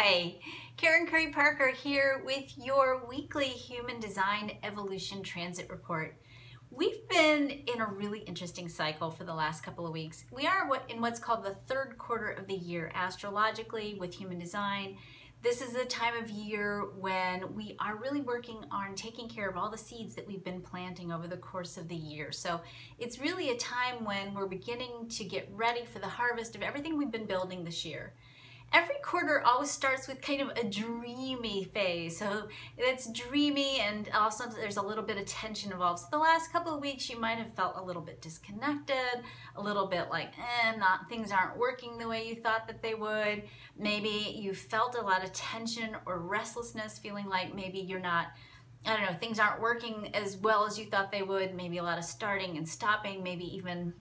Hi, Karen Curry Parker here with your weekly Human Design Evolution Transit Report. We've been in a really interesting cycle for the last couple of weeks. We are in what's called the third quarter of the year astrologically with human design. This is the time of year when we are really working on taking care of all the seeds that we've been planting over the course of the year. So it's really a time when we're beginning to get ready for the harvest of everything we've been building this year. Every quarter always starts with kind of a dreamy phase. So it's dreamy, and also there's a little bit of tension involved. So the last couple of weeks you might have felt a little bit disconnected, a little bit like things aren't working the way you thought that they would. Maybe you felt a lot of tension or restlessness, feeling like maybe you're not, I don't know, things aren't working as well as you thought they would. Maybe a lot of starting and stopping, maybe even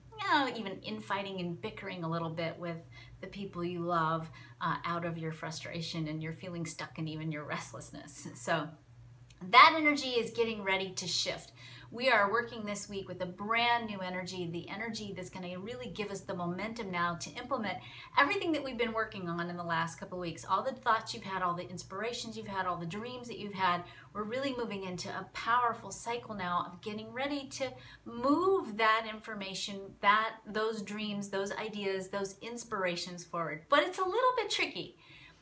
infighting and bickering a little bit with the people you love out of your frustration, and you're feeling stuck in even your restlessness. So that energy is getting ready to shift. We are working this week with a brand new energy, the energy that's going to really give us the momentum now to implement everything that we've been working on in the last couple of weeks. All the thoughts you've had, all the inspirations you've had, all the dreams that you've had, we're really moving into a powerful cycle now of getting ready to move that information, those dreams, those ideas, those inspirations forward. But it's a little bit tricky,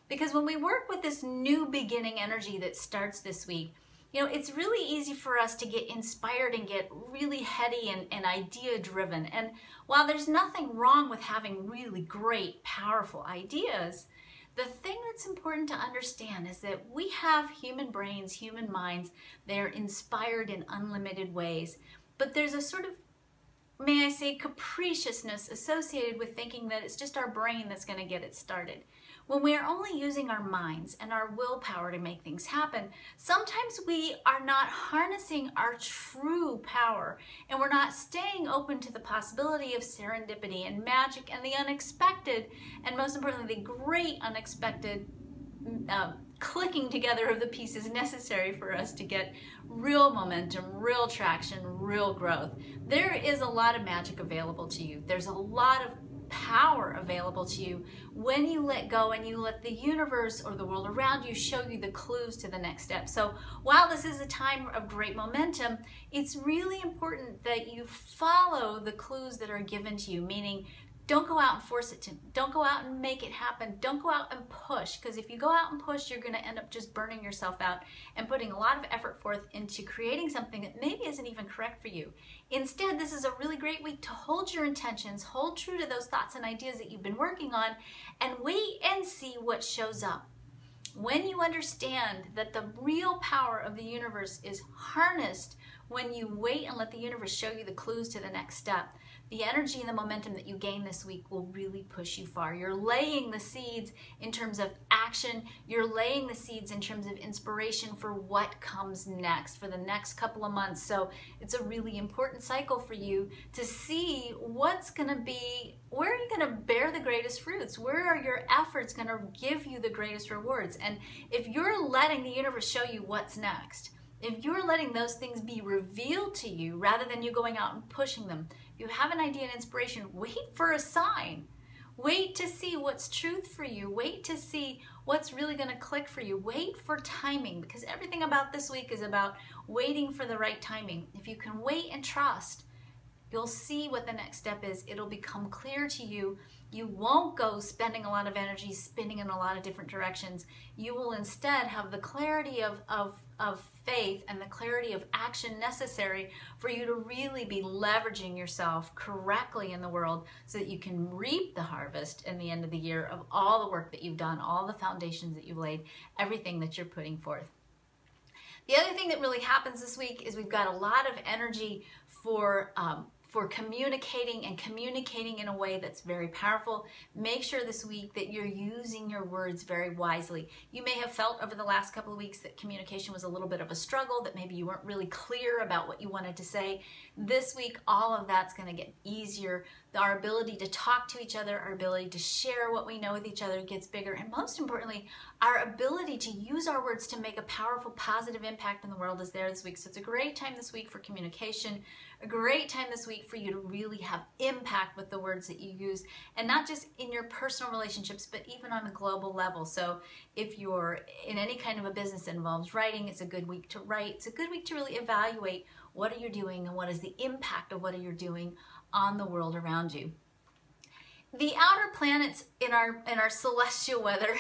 because when we work with this new beginning energy that starts this week, it's really easy for us to get inspired and get really heady and idea driven. And while there's nothing wrong with having really great, powerful ideas, the thing that's important to understand is that we have human brains, human minds. They're inspired in unlimited ways. But there's a sort of, may I say, capriciousness associated with thinking that it's just our brain that's going to get it started. When we are only using our minds and our willpower to make things happen, sometimes we are not harnessing our true power, and we're not staying open to the possibility of serendipity and magic and the unexpected, and most importantly, the great unexpected clicking together of the pieces necessary for us to get real momentum, real traction, real growth. There is a lot of magic available to you. There's a lot of power available to you when you let go and you let the universe or the world around you show you the clues to the next step. So while this is a time of great momentum, it's really important that you follow the clues that are given to you, meaning don't go out and force it to, don't go out and make it happen. Don't go out and push, because if you go out and push, you're going to end up just burning yourself out and putting a lot of effort forth into creating something that maybe isn't even correct for you. Instead, this is a really great week to hold your intentions, hold true to those thoughts and ideas that you've been working on, and wait and see what shows up. When you understand that the real power of the universe is harnessed when you wait and let the universe show you the clues to the next step, the energy and the momentum that you gain this week will really push you far. You're laying the seeds in terms of action. You're laying the seeds in terms of inspiration for what comes next, for the next couple of months. So it's a really important cycle for you to see what's going to be, where are you going to bear the greatest fruits? Where are your efforts going to give you the greatest rewards? And if you're letting the universe show you what's next, if you're letting those things be revealed to you rather than you going out and pushing them, if you have an idea and inspiration, wait for a sign. Wait to see what's truth for you. Wait to see what's really going to click for you. Wait for timing, because everything about this week is about waiting for the right timing. If you can wait and trust, you'll see what the next step is. It'll become clear to you. You won't go spending a lot of energy spinning in a lot of different directions. You will instead have the clarity of faith and the clarity of action necessary for you to really be leveraging yourself correctly in the world, so that you can reap the harvest in the end of the year of all the work that you've done, all the foundations that you've laid, everything that you're putting forth. The other thing that really happens this week is we've got a lot of energy for communicating, and communicating in a way that's very powerful. Make sure this week that you're using your words very wisely. You may have felt over the last couple of weeks that communication was a little bit of a struggle, that maybe you weren't really clear about what you wanted to say. This week, all of that's going to get easier. Our ability to talk to each other, our ability to share what we know with each other gets bigger, and most importantly, our ability to use our words to make a powerful, positive impact in the world is there this week. So it's a great time this week for communication, a great time this week wait for you to really have impact with the words that you use, and not just in your personal relationships, but even on a global level. So if you're in any kind of a business that involves writing, it's a good week to write. It's a good week to really evaluate what are you doing and what is the impact of what you're doing on the world around you. The outer planets in our celestial weather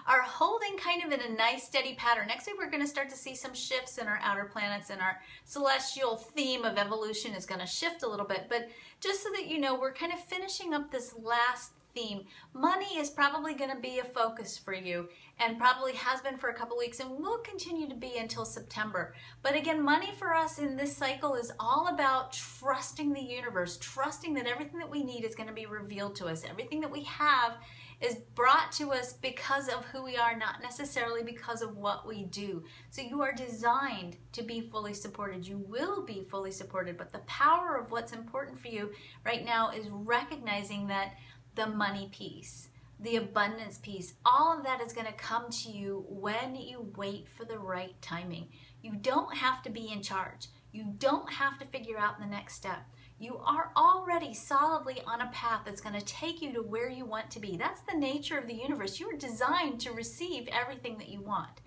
are holding kind of in a nice steady pattern. Next week we're going to start to see some shifts in our outer planets, and our celestial theme of evolution is going to shift a little bit. But just so that you know, we're kind of finishing up this last theme. Money is probably going to be a focus for you, and probably has been for a couple weeks, and will continue to be until September. But again, money for us in this cycle is all about trusting the universe, trusting that everything that we need is going to be revealed to us. Everything that we have is brought to us because of who we are, not necessarily because of what we do. So you are designed to be fully supported. You will be fully supported, but the power of what's important for you right now is recognizing that the money piece, the abundance piece, all of that is going to come to you when you wait for the right timing. You don't have to be in charge. You don't have to figure out the next step. You are already solidly on a path that's going to take you to where you want to be. That's the nature of the universe. You are designed to receive everything that you want.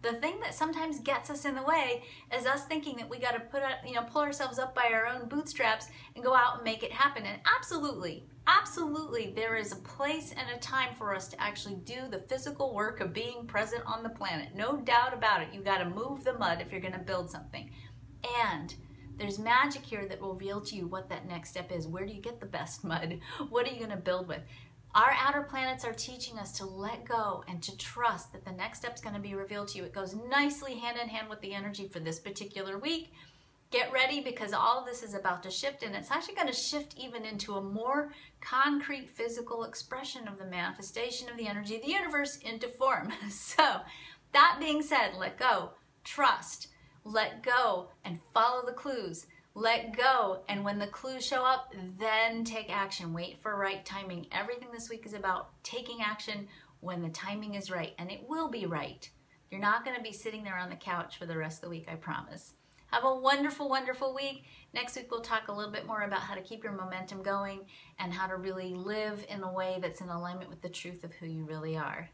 The thing that sometimes gets us in the way is us thinking that we got to pull ourselves up by our own bootstraps and go out and make it happen. And absolutely, there is a place and a time for us to actually do the physical work of being present on the planet. No doubt about it. You got to move the mud if you're going to build something. And there's magic here that will reveal to you what that next step is. Where do you get the best mud? What are you going to build with? Our outer planets are teaching us to let go and to trust that the next step is going to be revealed to you. It goes nicely hand in hand with the energy for this particular week. Get ready, because all of this is about to shift, and it's actually going to shift even into a more concrete physical expression of the manifestation of the energy of the universe into form. So that being said, let go, trust, let go and follow the clues. Let go, and when the clues show up, then take action. Wait for right timing. Everything this week is about taking action when the timing is right, and it will be right. You're not going to be sitting there on the couch for the rest of the week, I promise. Have a wonderful, wonderful week. Next week, we'll talk a little bit more about how to keep your momentum going and how to really live in a way that's in alignment with the truth of who you really are.